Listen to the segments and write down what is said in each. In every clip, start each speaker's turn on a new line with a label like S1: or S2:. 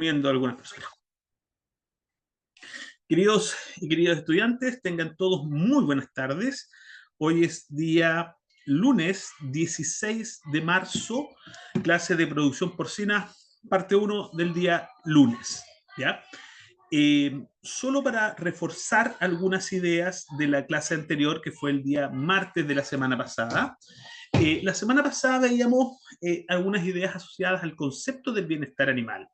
S1: viendo algunas personas. Queridos y queridas estudiantes, tengan todos muy buenas tardes. Hoy es día lunes 16 de marzo, clase de producción porcina, parte 1 del día lunes. ¿Ya? Solo para reforzar algunas ideas de la clase anterior, que fue el día martes de la semana pasada. La semana pasada veíamos algunas ideas asociadas al concepto del bienestar animal.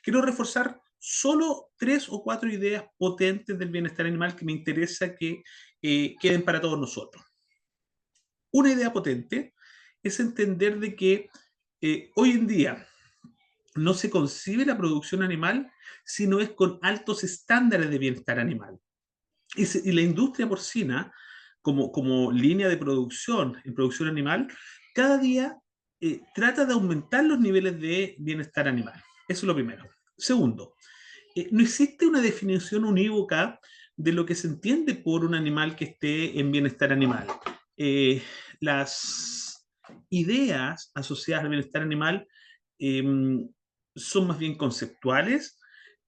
S1: Quiero reforzar solo 3 o 4 ideas potentes del bienestar animal que me interesa que queden para todos nosotros. Una idea potente es entender de que hoy en día no se concibe la producción animal si no es con altos estándares de bienestar animal. Y la industria porcina, como línea de producción en producción animal, cada día trata de aumentar los niveles de bienestar animal. Eso es lo primero. Segundo, no existe una definición unívoca de lo que se entiende por un animal que esté en bienestar animal. Las ideas asociadas al bienestar animal eh, son más bien conceptuales.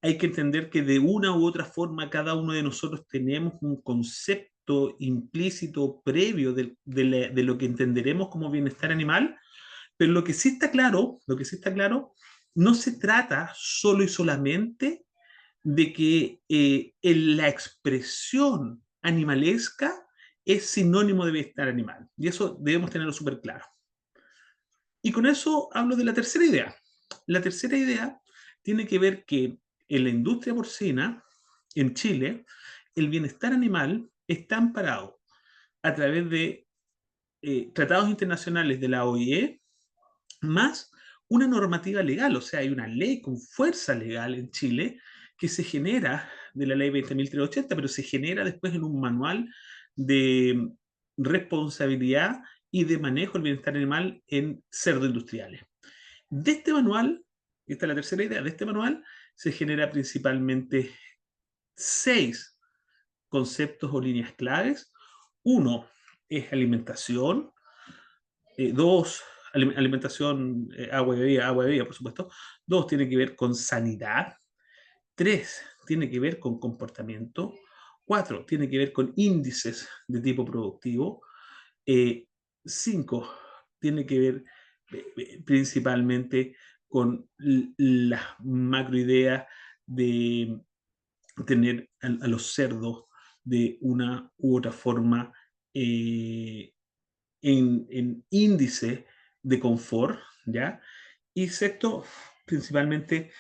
S1: Hay que entender que de una u otra forma cada uno de nosotros tenemos un concepto implícito previo de lo que entenderemos como bienestar animal, pero lo que sí está claro, no se trata solo y solamente de que la expresión animalesca es sinónimo de bienestar animal. Y eso debemos tenerlo súper claro. Y con eso hablo de la tercera idea. La tercera idea tiene que ver que en la industria porcina, en Chile, el bienestar animal está amparado a través de tratados internacionales de la OIE, más una normativa legal, o sea, hay una ley con fuerza legal en Chile que se genera de la ley 20.380, pero se genera después en un manual de responsabilidad y de manejo del bienestar animal en cerdos industriales. De este manual, esta es la tercera idea, de este manual se genera principalmente 6 conceptos o líneas claves. Uno es alimentación, dos, alimentación, agua y bebida, por supuesto. Dos, tiene que ver con sanidad. Tres, tiene que ver con comportamiento. Cuatro, tiene que ver con índices de tipo productivo. Cinco, tiene que ver principalmente con las macroideas de tener a los cerdos de una u otra forma en índice de confort, ¿ya? Y sexto, principalmente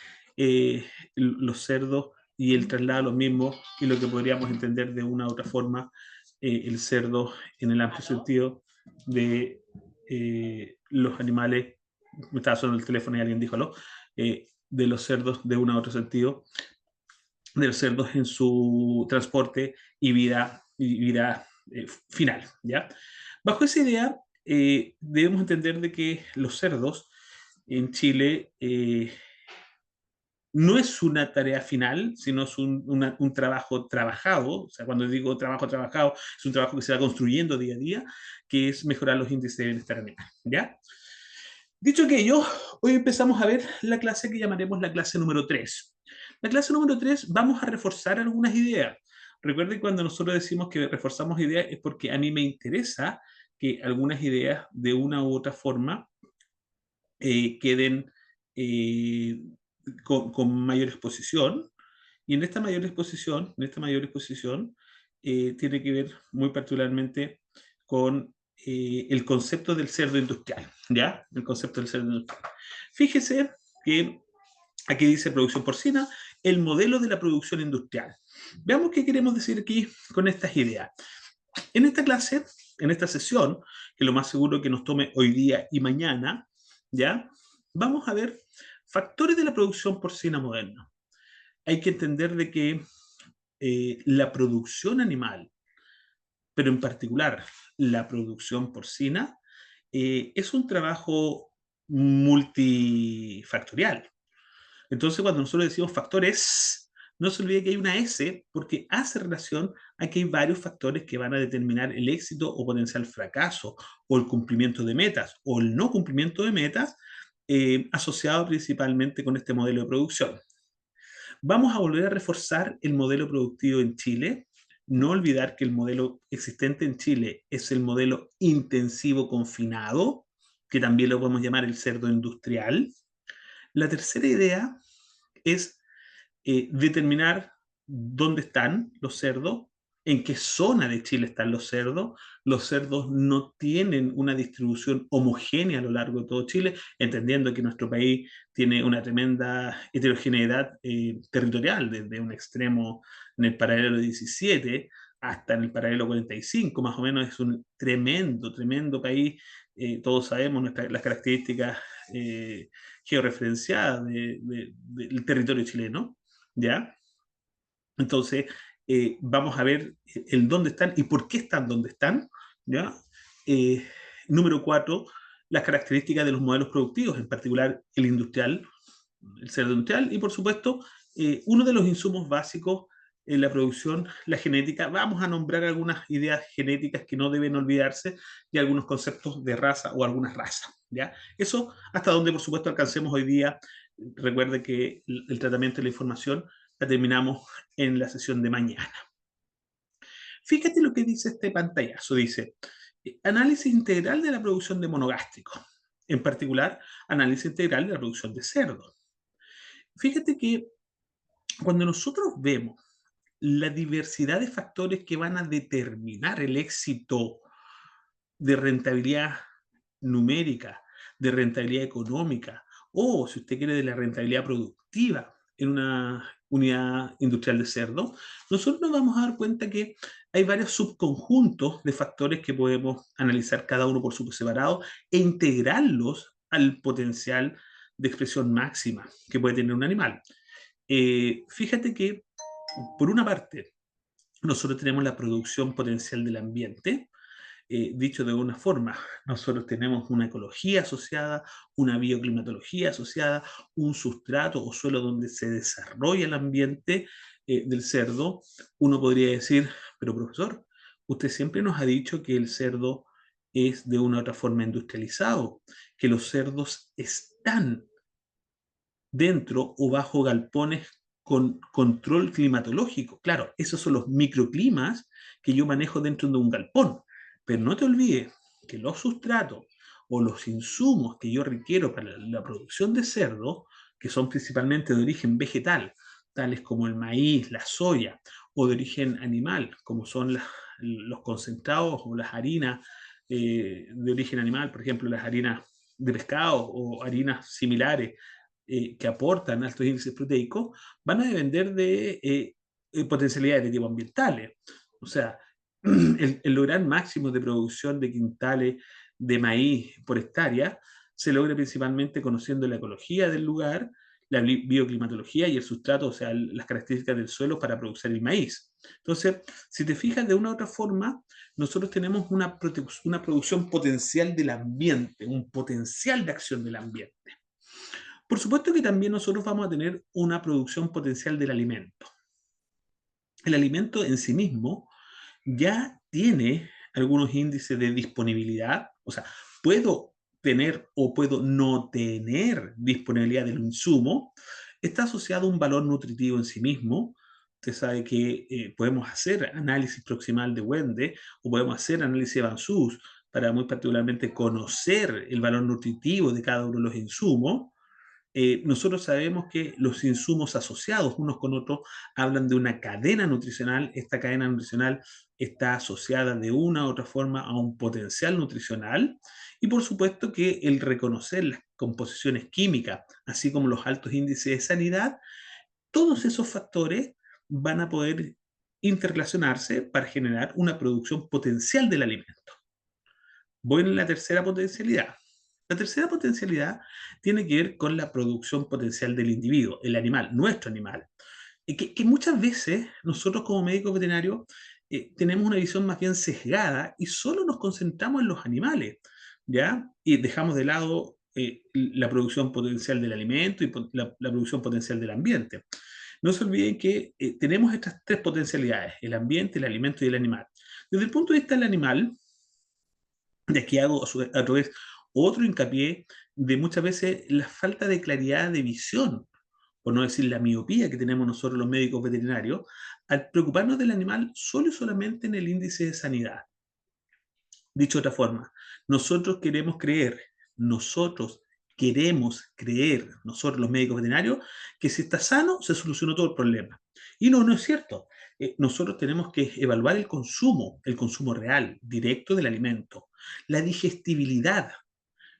S1: los cerdos y el traslado a los mismos y lo que podríamos entender de una u otra forma, el cerdo en el amplio sentido de los animales, me estaba sonando el teléfono y alguien dijo aló, de los cerdos de un u otro sentido, de los cerdos en su transporte y vida final, ¿ya? Bajo esa idea, debemos entender de que los cerdos en Chile no es una tarea final, sino es un trabajo trabajado. O sea, cuando digo trabajo trabajado, es un trabajo que se va construyendo día a día, que es mejorar los índices de bienestar animal, ¿ya? Dicho aquello, hoy empezamos a ver la clase que llamaremos la clase número 3. La clase número 3 vamos a reforzar algunas ideas. Recuerden, cuando nosotros decimos que reforzamos ideas es porque a mí me interesa que algunas ideas de una u otra forma queden eh, con mayor exposición. Y en esta mayor exposición tiene que ver muy particularmente con el concepto del cerdo industrial, ¿ya? El concepto del cerdo industrial. Fíjese que aquí dice producción porcina, el modelo de la producción industrial. Veamos qué queremos decir aquí con estas ideas. En esta clase, en esta sesión, que lo más seguro que nos tome hoy día y mañana, ¿ya? Vamos a ver factores de la producción porcina moderna. Hay que entender de que la producción animal, pero en particular la producción porcina, es un trabajo multifactorial. Entonces, cuando nosotros decimos factores, no se olvide que hay una S porque hace relación a que hay varios factores que van a determinar el éxito o potencial fracaso, o el cumplimiento de metas, o el no cumplimiento de metas, asociado principalmente con este modelo de producción. Vamos a volver a reforzar el modelo productivo en Chile. No olvidar que el modelo existente en Chile es el modelo intensivo confinado, que también lo podemos llamar el cerdo industrial. La tercera idea es determinar dónde están los cerdos, en qué zona de Chile están los cerdos. Los cerdos no tienen una distribución homogénea a lo largo de todo Chile, entendiendo que nuestro país tiene una tremenda heterogeneidad territorial, desde un extremo en el paralelo 17 hasta en el paralelo 45, más o menos es un tremendo, tremendo país. Todos sabemos las características georreferenciadas del territorio chileno. ¿Ya? Entonces, vamos a ver el dónde están y por qué están donde están, ¿ya? Eh, Número cuatro, las características de los modelos productivos, en particular el industrial, el cerdo industrial, y por supuesto, uno de los insumos básicos en la producción, la genética. Vamos a nombrar algunas ideas genéticas que no deben olvidarse y algunos conceptos de raza o algunas razas, ¿ya? Eso hasta donde, por supuesto, alcancemos hoy día. Recuerde que el tratamiento de la información la terminamos en la sesión de mañana. Fíjate lo que dice este pantallazo. Dice, análisis integral de la producción de monogástricos. En particular, análisis integral de la producción de cerdo. Fíjate que cuando nosotros vemos la diversidad de factores que van a determinar el éxito de rentabilidad numérica, de rentabilidad económica, o si usted quiere, de la rentabilidad productiva en una unidad industrial de cerdo, nosotros nos vamos a dar cuenta que hay varios subconjuntos de factores que podemos analizar cada uno por su separado e integrarlos al potencial de expresión máxima que puede tener un animal. Fíjate que, por una parte, nosotros tenemos la producción potencial del ambiente. Dicho de una forma, nosotros tenemos una ecología asociada, una bioclimatología asociada, un sustrato o suelo donde se desarrolla el ambiente del cerdo. Uno podría decir, pero profesor, usted siempre nos ha dicho que el cerdo es de una u otra forma industrializado, que los cerdos están dentro o bajo galpones con control climatológico. Claro, esos son los microclimas que yo manejo dentro de un galpón. Pero no te olvides que los sustratos o los insumos que yo requiero para la producción de cerdo, que son principalmente de origen vegetal, tales como el maíz, la soya, o de origen animal, como son los concentrados o las harinas de origen animal, por ejemplo, las harinas de pescado o harinas similares que aportan altos índices proteicos, van a depender de potencialidades de tipo ambientales. O sea, el lograr máximos de producción de quintales de maíz por hectárea se logra principalmente conociendo la ecología del lugar, la bioclimatología y el sustrato, o sea, las características del suelo para producir el maíz. Entonces, si te fijas de una u otra forma, nosotros tenemos una producción potencial del ambiente, un potencial de acción del ambiente. Por supuesto que también nosotros vamos a tener una producción potencial del alimento. El alimento en sí mismo ya tiene algunos índices de disponibilidad, o sea, puedo tener o puedo no tener disponibilidad del insumo, está asociado a un valor nutritivo en sí mismo. Usted sabe que podemos hacer análisis proximal de Wende o podemos hacer análisis de Van Suus para muy particularmente conocer el valor nutritivo de cada uno de los insumos. Nosotros sabemos que los insumos asociados unos con otros hablan de una cadena nutricional. Esta cadena nutricional está asociada de una u otra forma a un potencial nutricional y por supuesto que el reconocer las composiciones químicas, así como los altos índices de sanidad, todos esos factores van a poder interrelacionarse para generar una producción potencial del alimento. Voy en la tercera potencialidad. La tercera potencialidad tiene que ver con la producción potencial del individuo, el animal, nuestro animal. Que muchas veces nosotros como médicos veterinarios tenemos una visión más bien sesgada y solo nos concentramos en los animales, ¿ya? Y dejamos de lado la producción potencial del alimento y la producción potencial del ambiente. No se olviden que tenemos estas tres potencialidades, el ambiente, el alimento y el animal. Desde el punto de vista del animal, de aquí hago a través otro hincapié de muchas veces la falta de claridad de visión por no decir la miopía que tenemos nosotros los médicos veterinarios, al preocuparnos del animal solo y solamente en el índice de sanidad. Dicho de otra forma, nosotros queremos creer, nosotros nosotros los médicos veterinarios, que si está sano se solucionó todo el problema. Y no, no es cierto. Nosotros tenemos que evaluar el consumo real, directo del alimento, la digestibilidad.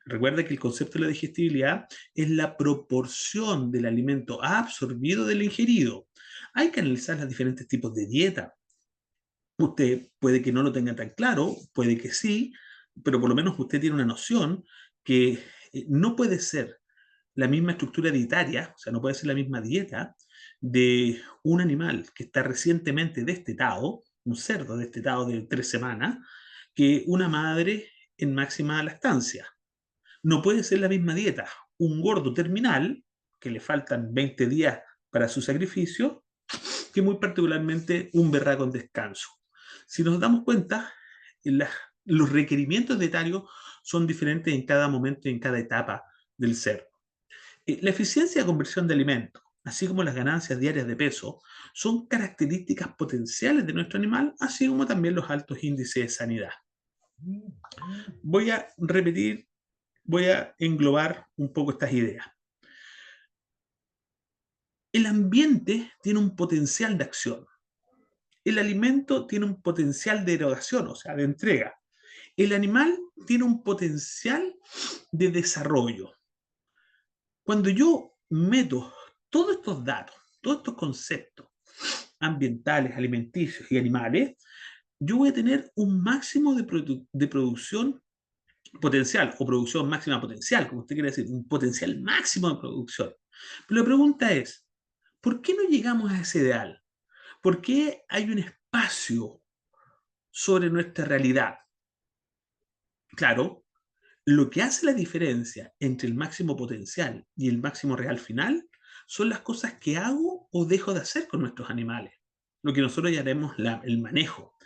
S1: Recuerda que el concepto de la digestibilidad es la proporción del alimento absorbido del ingerido. Hay que analizar los diferentes tipos de dieta. Usted puede que no lo tenga tan claro, puede que sí, pero por lo menos usted tiene una noción que no puede ser la misma estructura dietaria, o sea, no puede ser la misma dieta de un animal que está recientemente destetado, un cerdo destetado de 3 semanas, que una madre en máxima lactancia. No puede ser la misma dieta un gordo terminal, que le faltan 20 días para su sacrificio, que muy particularmente un berraco en descanso. Si nos damos cuenta, la- los requerimientos dietarios son diferentes en cada momento y en cada etapa del ser. La eficiencia de conversión de alimentos, así como las ganancias diarias de peso, son características potenciales de nuestro animal, así como también los altos índices de sanidad. Voy a repetir, voy a englobar un poco estas ideas. El ambiente tiene un potencial de acción. El alimento tiene un potencial de erogación, o sea, de entrega. El animal tiene un potencial de desarrollo. Cuando yo meto todos estos datos, todos estos conceptos ambientales, alimenticios y animales, yo voy a tener un máximo de producción potencial o producción máxima potencial, como usted quiere decir, un potencial máximo de producción. Pero la pregunta es, ¿por qué no llegamos a ese ideal? ¿Por qué hay un espacio sobre nuestra realidad? Claro, lo que hace la diferencia entre el máximo potencial y el máximo real final son las cosas que hago o dejo de hacer con nuestros animales, lo que nosotros llamaremos el manejo.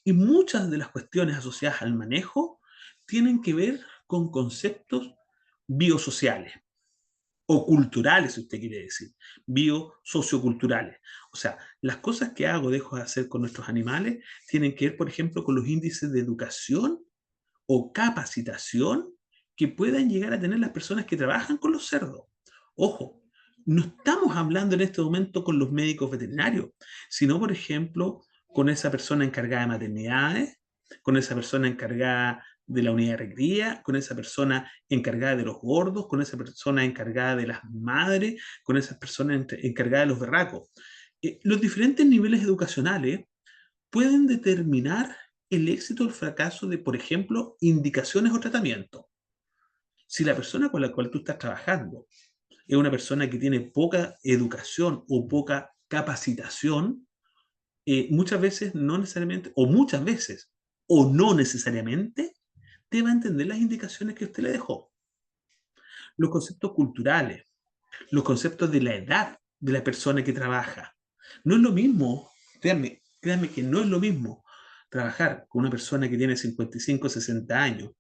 S1: Y muchas de las cuestiones asociadas al manejo tienen que ver con conceptos biosociales o culturales, si usted quiere decir, biosocioculturales. O sea, las cosas que hago o dejo de hacer con nuestros animales tienen que ver, por ejemplo, con los índices de educación o capacitación que puedan llegar a tener las personas que trabajan con los cerdos. Ojo, no estamos hablando en este momento con los médicos veterinarios, sino, por ejemplo, con esa persona encargada de maternidades, con esa persona encargada de la unidad de recría, con esa persona encargada de los gordos, con esa persona encargada de las madres, con esa persona encargada de los berracos. Los diferentes niveles educacionales pueden determinar el éxito o el fracaso de, por ejemplo, indicaciones o tratamientos. Si la persona con la cual tú estás trabajando es una persona que tiene poca educación o poca capacitación, muchas veces no necesariamente, o muchas veces, o no necesariamente, te va a entender las indicaciones que usted le dejó. Los conceptos culturales, los conceptos de la edad de la persona que trabaja. No es lo mismo, créanme que no es lo mismo trabajar con una persona que tiene 55, 60 años,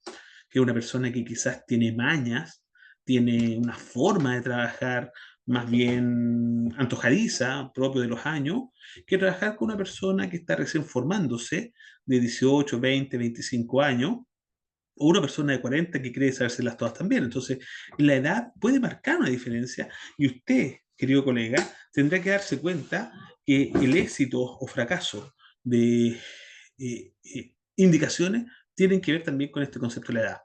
S1: que una persona que quizás tiene mañas, tiene una forma de trabajar más bien antojadiza, propio de los años, que trabajar con una persona que está recién formándose, de 18, 20, 25 años, o una persona de 40 que cree sabérselas todas también. Entonces, la edad puede marcar una diferencia y usted, querido colega, tendrá que darse cuenta que el éxito o fracaso de indicaciones tienen que ver también con este concepto de la edad.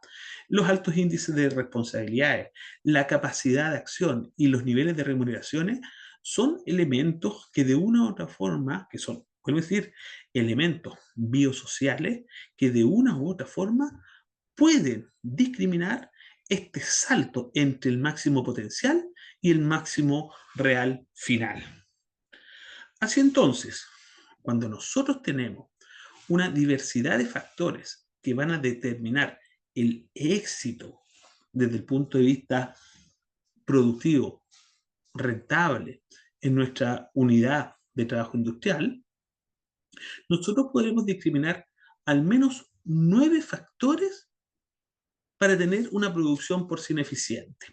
S1: Los altos índices de responsabilidades, la capacidad de acción y los niveles de remuneraciones son elementos que de una u otra forma, que son, vuelvo a decir, elementos biosociales que de una u otra forma pueden discriminar este salto entre el máximo potencial y el máximo real final. Así entonces, cuando nosotros tenemos una diversidad de factores que van a determinar el éxito desde el punto de vista productivo, rentable, en nuestra unidad de trabajo industrial, nosotros podremos discriminar al menos 9 factores para tener una producción porcina eficiente.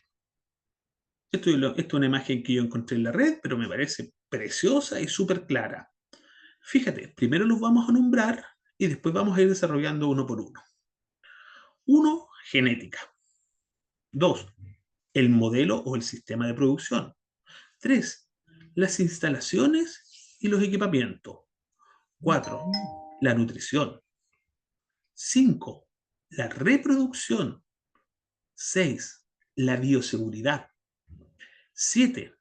S1: Esto es una imagen que yo encontré en la red, pero me parece preciosa y súper clara. Fíjate, primero los vamos a nombrar y después vamos a ir desarrollando uno por uno. Uno, genética. Dos, el modelo o el sistema de producción. Tres, las instalaciones y los equipamientos. Cuatro, la nutrición. Cinco, la reproducción. Seis, la bioseguridad. Siete,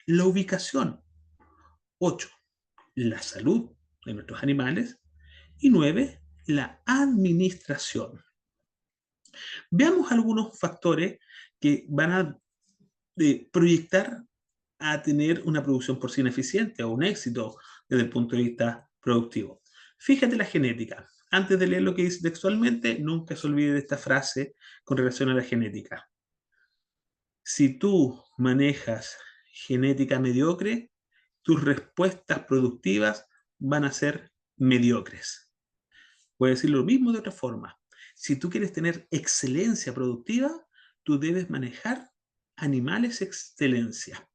S1: la ubicación. Ocho, la salud de nuestros animales. Y nueve, la administración. Veamos algunos factores que van a proyectar a tener una producción porcina eficiente o un éxito desde el punto de vista productivo. Fíjate la genética. Antes de leer lo que dice textualmente, nunca se olvide de esta frase con relación a la genética. Si tú manejas genética mediocre, tus respuestas productivas van a ser mediocres. Voy a decir lo mismo de otra forma. Si tú quieres tener excelencia productiva, tú debes manejar animales excelencia.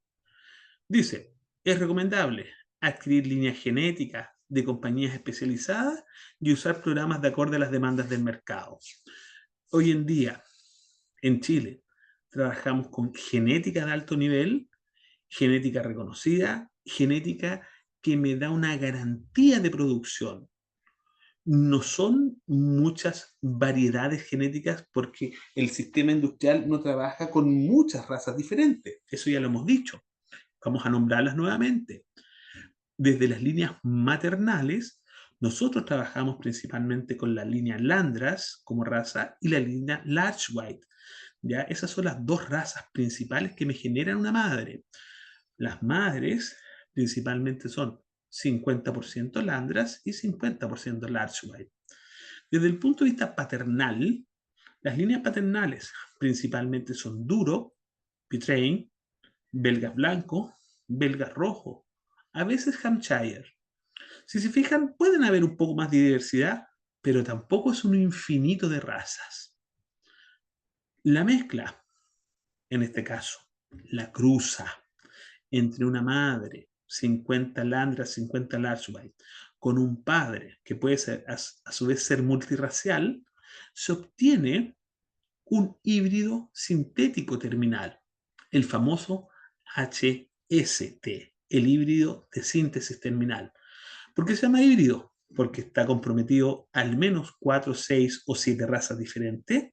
S1: Dice, es recomendable adquirir líneas genéticas de compañías especializadas y usar programas de acorde a las demandas del mercado. Hoy en día, en Chile, trabajamos con genética de alto nivel, genética reconocida, genética que me da una garantía de producción. No son muchas variedades genéticas porque el sistema industrial no trabaja con muchas razas diferentes. Eso ya lo hemos dicho. Vamos a nombrarlas nuevamente. Desde las líneas maternales, nosotros trabajamos principalmente con la línea Landras como raza y la línea Large White. ¿Ya? Esas son las dos razas principales que me generan una madre. Las madres principalmente son 50% Landras y 50% Large White. Desde el punto de vista paternal, las líneas paternales principalmente son Duro, Pitrain, belgas blanco, belgas rojo, a veces Hampshire. Si se fijan, pueden haber un poco más de diversidad, pero tampoco es un infinito de razas. La mezcla, en este caso, la cruza entre una madre, 50 Landras, 50 Large White, con un padre que puede ser, a su vez ser multirracial, se obtiene un híbrido sintético terminal, el famoso HST, el híbrido de síntesis terminal. ¿Por qué se llama híbrido? Porque está comprometido al menos 4, 6 o 7 razas diferentes.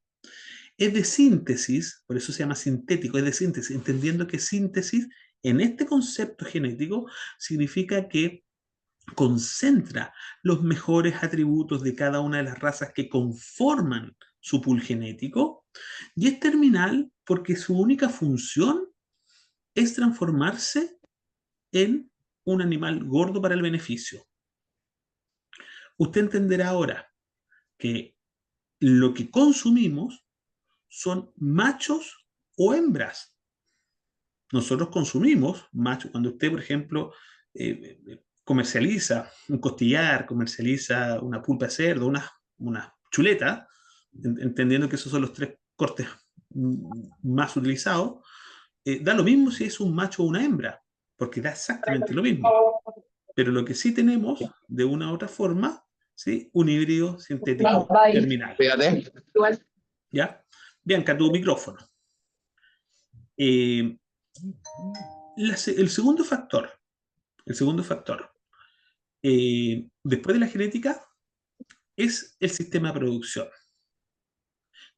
S1: Es de síntesis, por eso se llama sintético, es de síntesis, entendiendo que síntesis en este concepto genético significa que concentra los mejores atributos de cada una de las razas que conforman su pool genético y es terminal porque su única función es transformarse en un animal gordo para el beneficio. Usted entenderá ahora que lo que consumimos son machos o hembras. Nosotros consumimos machos. Cuando usted, por ejemplo, comercializa un costillar, comercializa una pulpa de cerdo, una chuleta, entendiendo que esos son los tres cortes más utilizados, da lo mismo si es un macho o una hembra, porque da exactamente lo mismo. Pero lo que sí tenemos, de una u otra forma, ¿sí? Un híbrido sintético terminal.
S2: Fíjate.
S1: ¿Ya? Bianca, tu micrófono. Eh, el segundo factor, después de la genética, es el sistema de producción.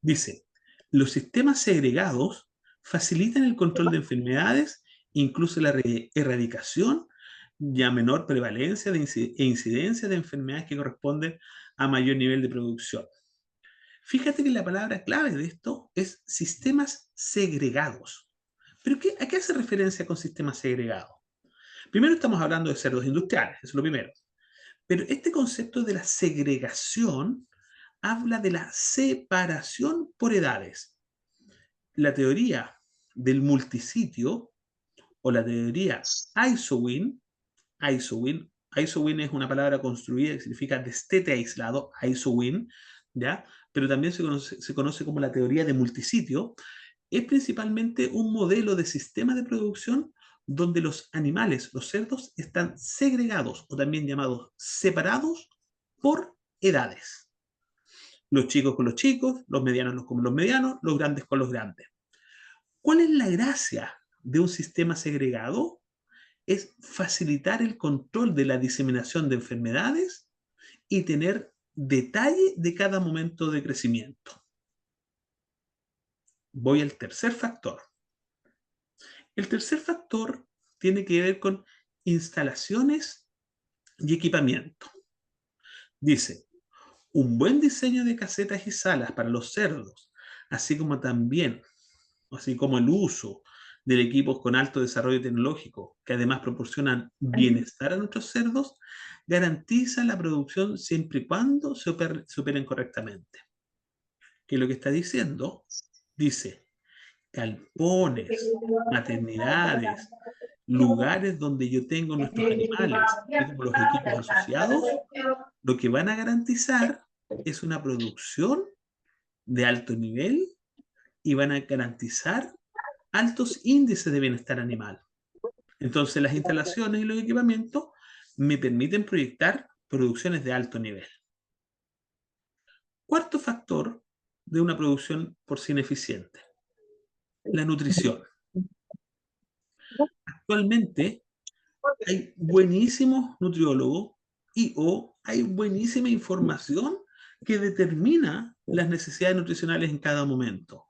S1: Dice, los sistemas segregados facilitan el control de enfermedades, incluso la erradicación y a menor prevalencia e incidencia de enfermedades que corresponden a mayor nivel de producción. Fíjate que la palabra clave de esto es sistemas segregados. ¿Pero a qué hace referencia con sistemas segregados? Primero estamos hablando de cerdos industriales, eso es lo primero. Pero este concepto de la segregación habla de la separación por edades. La teoría del multisitio o la teoría ISOWIN, ISOWIN es una palabra construida que significa destete aislado, ISOWIN, ¿ya? Pero también se conoce como la teoría de multisitio, es principalmente un modelo de sistema de producción donde los animales, los cerdos, están segregados o también llamados separados por edades. Los chicos con los chicos, los medianos con los medianos, los grandes con los grandes. ¿Cuál es la gracia de un sistema segregado? Es facilitar el control de la diseminación de enfermedades y tener detalle de cada momento de crecimiento. Voy al tercer factor. El tercer factor tiene que ver con instalaciones y equipamiento. Dice, un buen diseño de casetas y salas para los cerdos, así como también, así como el uso de equipos con alto desarrollo tecnológico, que además proporcionan bienestar a nuestros cerdos, garantiza la producción siempre y cuando se operen correctamente. ¿Qué es lo que está diciendo? Dice, galpones, maternidades, lugares donde yo tengo nuestros animales, así como los equipos asociados, lo que van a garantizar es una producción de alto nivel y van a garantizar altos índices de bienestar animal. Entonces, las instalaciones y los equipamientos me permiten proyectar producciones de alto nivel. Cuarto factor de una producción porcina eficiente, la nutrición. Actualmente hay buenísimos nutriólogos y o hay buenísima información que determina las necesidades nutricionales en cada momento.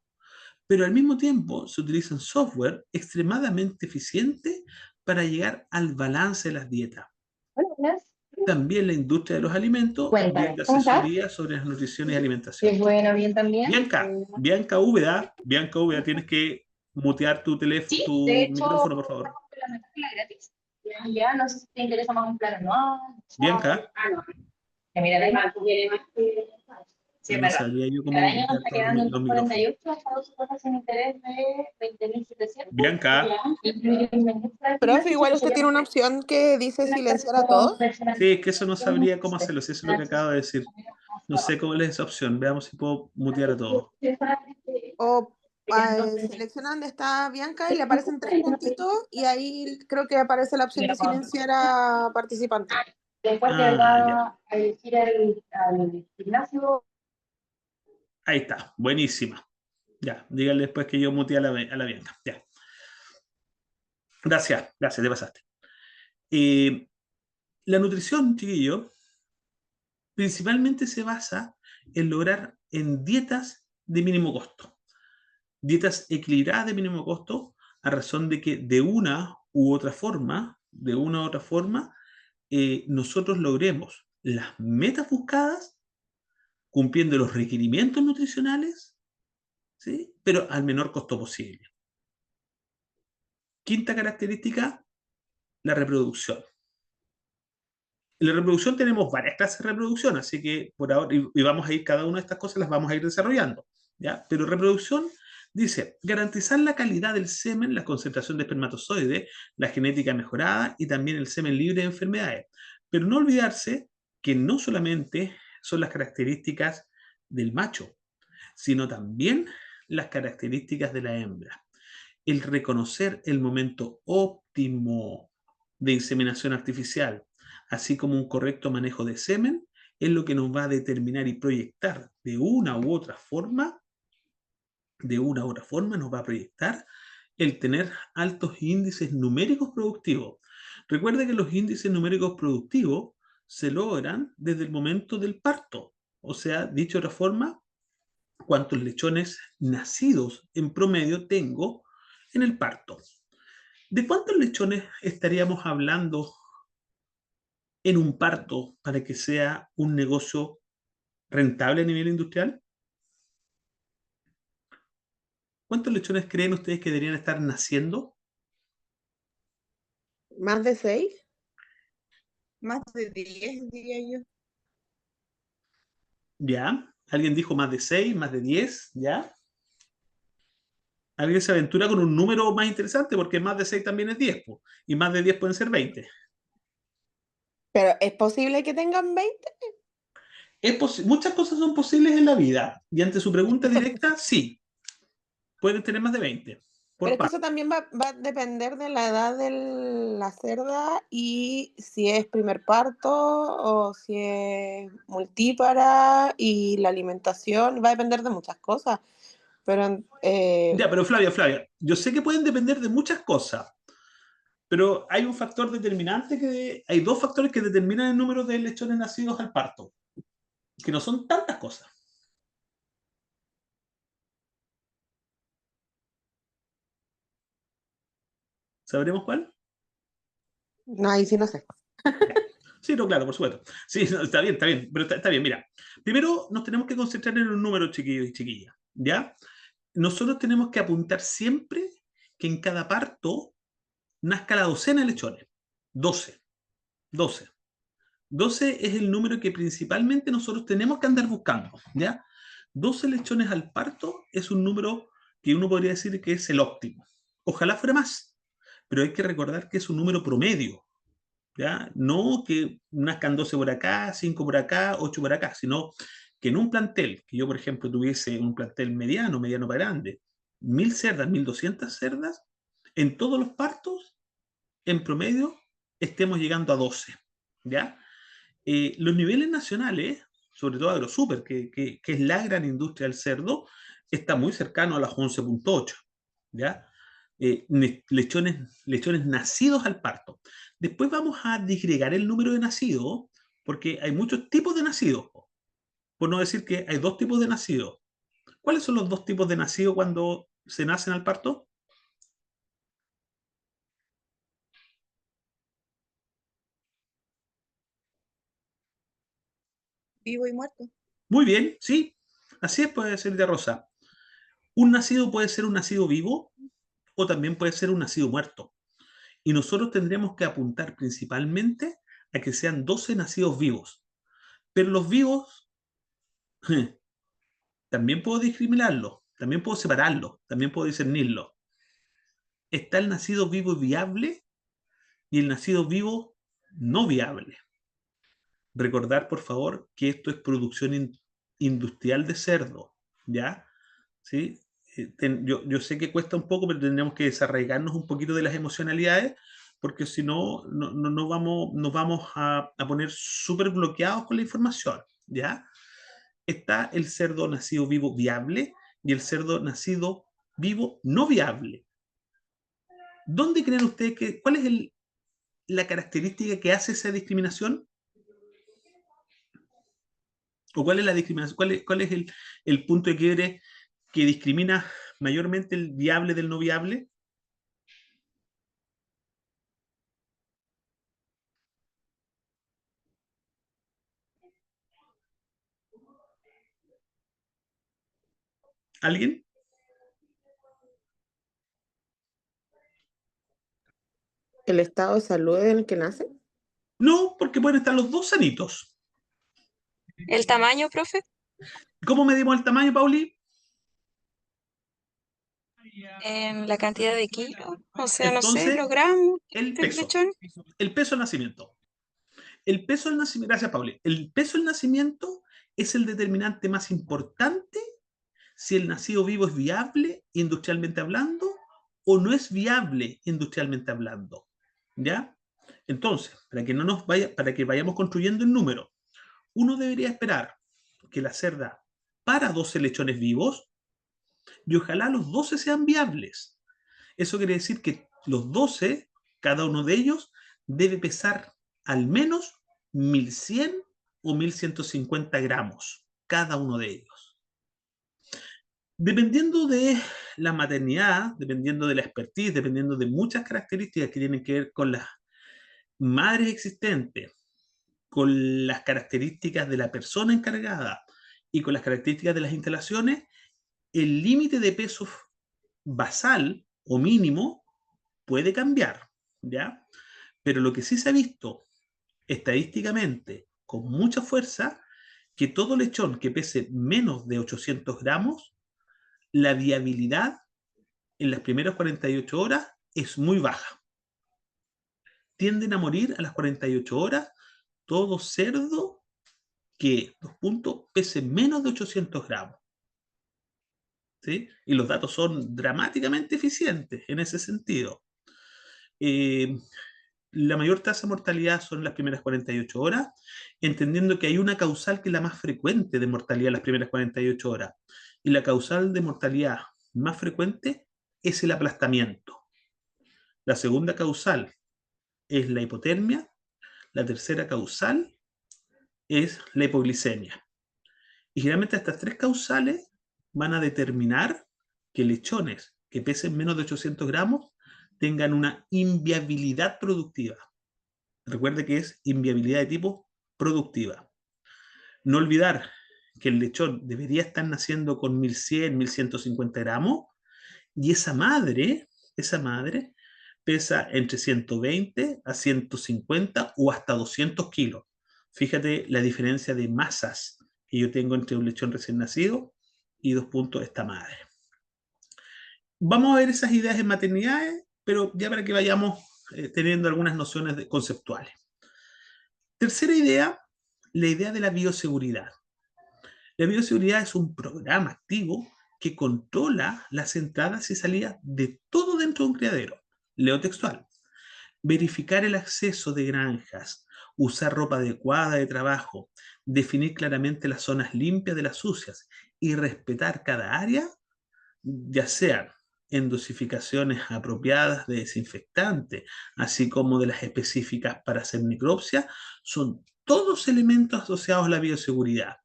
S1: Pero al mismo tiempo se utilizan software extremadamente eficientes para llegar al balance de las dietas. También la industria de los alimentos brinda asesoría sobre las nutriciones y alimentación.
S2: Bueno, bien también.
S1: Bianca Úbeda, tienes que mutear tu teléfono, tu micrófono, por favor.
S2: Gratis. Ya, no sé si te interesa más un plan anual.
S1: Bianca.
S2: No. Mira, la
S1: Sí, no sabía yo cómo
S2: cada año nos está quedando
S1: los
S2: en
S1: micrófonos.
S2: 48 hasta 12 cuotas sin interés de 20.700.
S1: Bianca.
S3: Profe, igual usted tiene una opción que dice silenciar a todos.
S1: Sí, es que eso no sabría cómo hacerlo, si eso es lo que acabo de decir. No sé cómo es esa opción, veamos si puedo mutear a todos.
S3: O selecciona donde está Bianca y le aparecen 3 puntitos y ahí creo que aparece la opción de silenciar a participantes.
S2: Después te va a elegir al gimnasio.
S1: Ahí está, buenísima. Ya, díganle después que yo muteé a la Bianca. Ya. Gracias, te pasaste. La nutrición, chiquillo, principalmente se basa en lograr en dietas de mínimo costo. Dietas equilibradas de mínimo costo, a razón de que de una u otra forma, nosotros logremos las metas buscadas cumpliendo los requerimientos nutricionales, ¿sí? Pero al menor costo posible. Quinta característica, la reproducción. En la reproducción tenemos varias clases de reproducción, así que por ahora, y vamos a ir, cada una de estas cosas las vamos a ir desarrollando, ¿ya? Pero reproducción dice, garantizar la calidad del semen, la concentración de espermatozoides, la genética mejorada y también el semen libre de enfermedades. Pero no olvidarse que no solamente son las características del macho, sino también las características de la hembra. El reconocer el momento óptimo de inseminación artificial, así como un correcto manejo de semen, es lo que nos va a determinar y proyectar de una u otra forma, nos va a proyectar el tener altos índices numéricos productivos. Recuerda que los índices numéricos productivos se logran desde el momento del parto. O sea, dicho de otra forma, cuántos lechones nacidos en promedio tengo en el parto. ¿De cuántos lechones estaríamos hablando en un parto para que sea un negocio rentable a nivel industrial? ¿Cuántos lechones creen ustedes que deberían estar naciendo?
S3: ¿Más de 6?
S4: Más de 10, diría yo.
S1: ¿Ya? ¿Alguien dijo más de 6, más de 10? ¿Ya? ¿Alguien se aventura con un número más interesante? Porque más de 6 también es 10, po, y más de 10 pueden ser 20.
S3: Pero ¿es posible que tengan 20?
S1: Muchas cosas son posibles en la vida. Y ante su pregunta directa, sí. Pueden tener más de 20.
S3: Pero
S1: Por
S3: es que
S1: parto.
S3: eso también va a depender de la edad de la cerda y si es primer parto o si es multípara y la alimentación, va a depender de muchas cosas. Pero
S1: Ya, pero Flavia, yo sé que pueden depender de muchas cosas, pero hay un factor determinante hay dos factores que determinan el número de lechones nacidos al parto, que no son tantas cosas. ¿Sabremos cuál?
S3: no, ahí sí no sé.
S1: Sí, no, claro, por supuesto. Sí, no, está bien, pero está bien, mira. Primero nos tenemos que concentrar en un número, chiquillos y chiquillas, ¿ya? Nosotros tenemos que apuntar siempre que en cada parto nazca la docena de lechones. 12. 12. 12 es el número que principalmente nosotros tenemos que andar buscando, ¿ya? 12 lechones al parto es un número que uno podría decir que es el óptimo. Ojalá fuera más, pero hay que recordar que es un número promedio, ¿ya? No que nazcan 12 por acá, 5 por acá, 8 por acá, sino que en un plantel, que yo por ejemplo tuviese un plantel mediano para grande, 1000 cerdas, 1200 cerdas, en todos los partos, en promedio, estemos llegando a 12, ¿ya? Los niveles nacionales, sobre todo AgroSuper, que es la gran industria del cerdo, está muy cercano a las 11,8, ¿ya? Lechones nacidos al parto. Después vamos a disgregar el número de nacidos, porque hay muchos tipos de nacidos, por no decir que hay dos tipos de nacidos. ¿Cuáles son los dos tipos de nacidos cuando se nacen al parto?
S4: Vivo y muerto.
S1: Muy bien, sí, así es, puede ser de Rosa. Un nacido puede ser un nacido vivo o también puede ser un nacido muerto. Y nosotros tendríamos que apuntar principalmente a que sean 12 nacidos vivos. Pero los vivos también puedo discriminarlos, también puedo separarlos, también puedo discernirlos. Está el nacido vivo viable y el nacido vivo no viable. Recordar, por favor, que esto es producción industrial de cerdo, ¿ya? ¿Sí? Yo sé que cuesta un poco, pero tendremos que desarraigarnos un poquito de las emocionalidades, porque si no, nos vamos a poner súper bloqueados con la información, ¿ya? Está el cerdo nacido vivo viable y el cerdo nacido vivo no viable. ¿Dónde creen ustedes cuál es la característica que hace esa discriminación? ¿O cuál es la discriminación? ¿Cuál es el punto de quiebre que discrimina mayormente el viable del no viable? ¿Alguien?
S3: ¿El estado de salud en el que nace?
S1: No, porque pueden estar los dos sanitos.
S5: ¿El tamaño, profe?
S1: ¿Cómo medimos el tamaño, Pauli?
S5: En la cantidad de kilos, o sea, no sé,
S1: Entonces,
S5: los gramos
S1: el
S5: del
S1: peso.
S5: lechón.
S1: El peso del nacimiento. El peso del nacimiento, gracias, Pauli. El peso del nacimiento es el determinante más importante si el nacido vivo es viable industrialmente hablando o no es viable industrialmente hablando. ¿Ya? Entonces, para que vayamos construyendo el número, uno debería esperar que la cerda para 12 lechones vivos y ojalá los 12 sean viables. Eso quiere decir que los 12, cada uno de ellos, debe pesar al menos 1100 o 1150 gramos, cada uno de ellos. Dependiendo de la maternidad, dependiendo de la expertise, dependiendo de muchas características que tienen que ver con las madres existentes, con las características de la persona encargada y con las características de las instalaciones, el límite de peso basal o mínimo puede cambiar, ¿ya? Pero lo que sí se ha visto estadísticamente con mucha fuerza, que todo lechón que pese menos de 800 gramos, la viabilidad en las primeras 48 horas es muy baja. Tienden a morir a las 48 horas todo cerdo que, pese menos de 800 gramos. ¿sí? Y los datos son dramáticamente eficientes en ese sentido. Eh, la mayor tasa de mortalidad son las primeras 48 horas, entendiendo que hay una causal que es la más frecuente de mortalidad las primeras 48 horas. Y la causal de mortalidad más frecuente es el aplastamiento. La segunda causal es la hipotermia. La tercera causal es la hipoglicemia. Y generalmente estas tres causales van a determinar que lechones que pesen menos de 800 gramos tengan una inviabilidad productiva. Recuerde que es inviabilidad de tipo productiva. No olvidar que el lechón debería estar naciendo con 1100, 1150 gramos y esa madre pesa entre 120 a 150 o hasta 200 kilos. Fíjate la diferencia de masas que yo tengo entre un lechón recién nacido y esta madre. Vamos a ver esas ideas en maternidades, pero ya para que vayamos teniendo algunas nociones conceptuales. Tercera idea, la idea de la bioseguridad. La bioseguridad es un programa activo que controla las entradas y salidas de todo dentro de un criadero. Leo textual. Verificar el acceso de granjas, usar ropa adecuada de trabajo, definir claramente las zonas limpias de las sucias y respetar cada área, ya sean en dosificaciones apropiadas de desinfectante, así como de las específicas para hacer necropsia, son todos elementos asociados a la bioseguridad.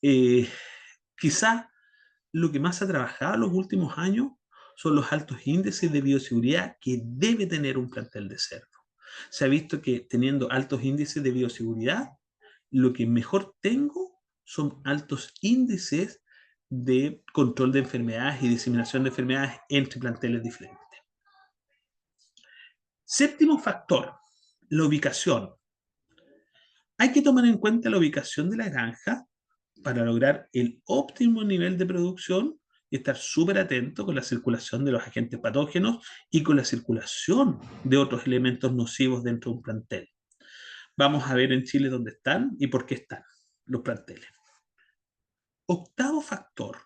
S1: Quizá lo que más ha trabajado en los últimos años son los altos índices de bioseguridad que debe tener un plantel de cerdo. Se ha visto que teniendo altos índices de bioseguridad, lo que mejor tengo son altos índices de control de enfermedades y diseminación de enfermedades entre planteles diferentes. Séptimo factor, la ubicación. Hay que tomar en cuenta la ubicación de la granja para lograr el óptimo nivel de producción y estar súper atento con la circulación de los agentes patógenos y con la circulación de otros elementos nocivos dentro de un plantel. Vamos a ver en Chile dónde están y por qué están los planteles. Octavo factor,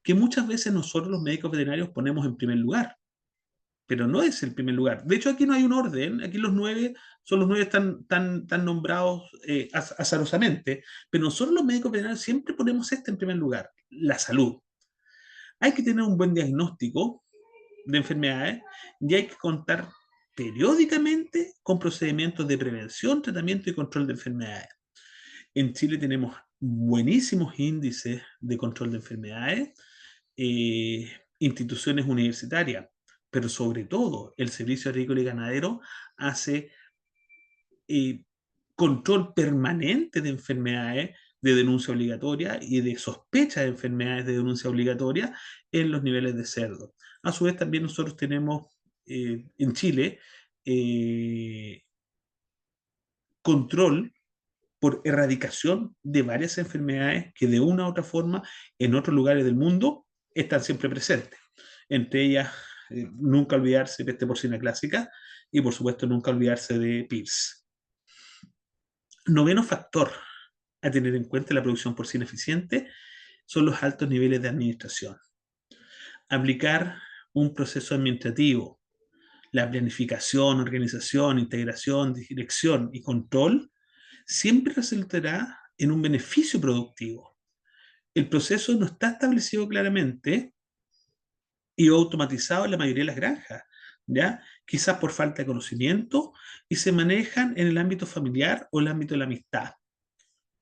S1: que muchas veces nosotros los médicos veterinarios ponemos en primer lugar, pero no es el primer lugar. De hecho, aquí no hay un orden, aquí los 9 son los 9 tan nombrados azarosamente, pero nosotros los médicos veterinarios siempre ponemos en primer lugar, la salud. Hay que tener un buen diagnóstico de enfermedades y hay que contar periódicamente con procedimientos de prevención, tratamiento y control de enfermedades. En Chile tenemos buenísimos índices de control de enfermedades, instituciones universitarias, pero sobre todo el Servicio Agrícola y Ganadero hace control permanente de enfermedades de denuncia obligatoria y de sospecha de enfermedades de denuncia obligatoria en los niveles de cerdo. A su vez también nosotros tenemos en Chile control por erradicación de varias enfermedades que de una u otra forma en otros lugares del mundo están siempre presentes. Entre ellas, nunca olvidarse de peste porcina clásica y por supuesto nunca olvidarse de PIRS. Noveno factor a tener en cuenta en la producción porcina eficiente son los altos niveles de administración. Aplicar un proceso administrativo, la planificación, organización, integración, dirección y control siempre resultará en un beneficio productivo. El proceso no está establecido claramente y automatizado en la mayoría de las granjas, ¿ya? Quizás por falta de conocimiento y se manejan en el ámbito familiar o el ámbito de la amistad.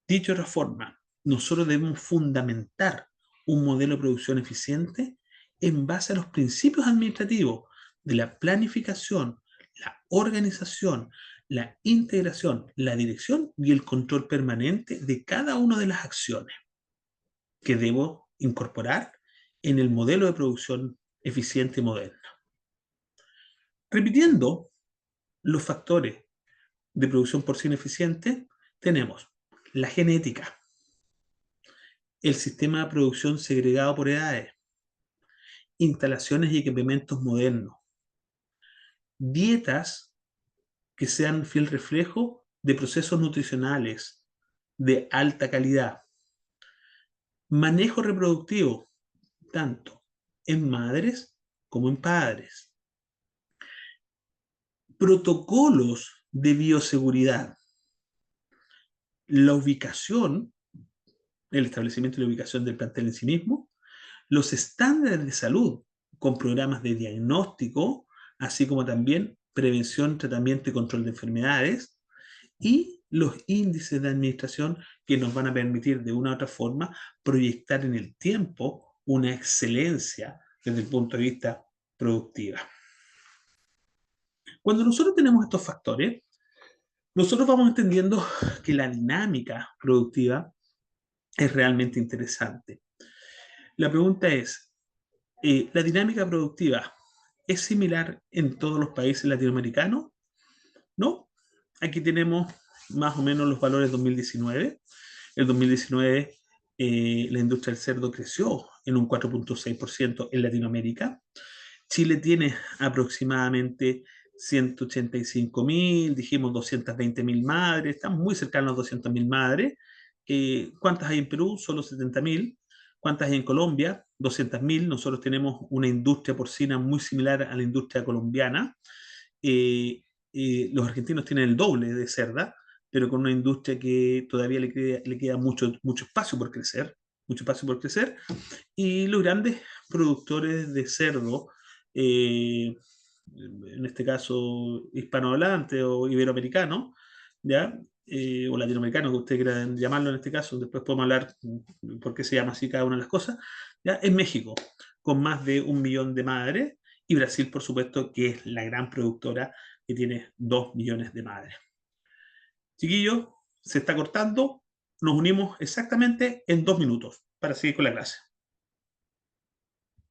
S1: Dicho de otra forma, nosotros debemos fundamentar un modelo de producción eficiente en base a los principios administrativos de la planificación, la organización, la integración, la dirección y el control permanente de cada una de las acciones que debo incorporar en el modelo de producción eficiente y moderna. Repitiendo los factores de producción porcina eficiente, tenemos la genética, el sistema de producción segregado por edades, instalaciones y equipamientos modernos, dietas que sean fiel reflejo de procesos nutricionales de alta calidad, manejo reproductivo, tanto en madres como en padres. Protocolos de bioseguridad. La ubicación, el establecimiento y la ubicación del plantel en sí mismo, los estándares de salud con programas de diagnóstico, así como también prevención, tratamiento y control de enfermedades, y los índices de administración que nos van a permitir de una u otra forma proyectar en el tiempo una excelencia desde el punto de vista productiva. Cuando nosotros tenemos estos factores, nosotros vamos entendiendo que la dinámica productiva es realmente interesante. La pregunta es, ¿la dinámica productiva es similar en todos los países latinoamericanos? No. Aquí tenemos más o menos los valores 2019. El 2019 la industria del cerdo creció en un 4.6% en Latinoamérica. Chile tiene aproximadamente 185.000, dijimos 220.000 madres, estamos muy cercanos a 200.000 madres. ¿Cuántas hay en Perú? Solo 70.000. ¿Cuántas hay en Colombia? 200.000. Nosotros tenemos una industria porcina muy similar a la industria colombiana. Los argentinos tienen el doble de cerda, pero con una industria que todavía le queda mucho, mucho espacio por crecer, y los grandes productores de cerdo, en este caso hispanohablante o iberoamericano, ¿ya? O latinoamericano, que ustedes quieran llamarlo en este caso, después podemos hablar por qué se llama así cada una de las cosas, ¿ya? Es México, con más de 1 millón de madres, y Brasil, por supuesto, que es la gran productora que tiene 2 millones de madres. Chiquillos, se está cortando, nos unimos exactamente en 2 minutos para seguir con la clase.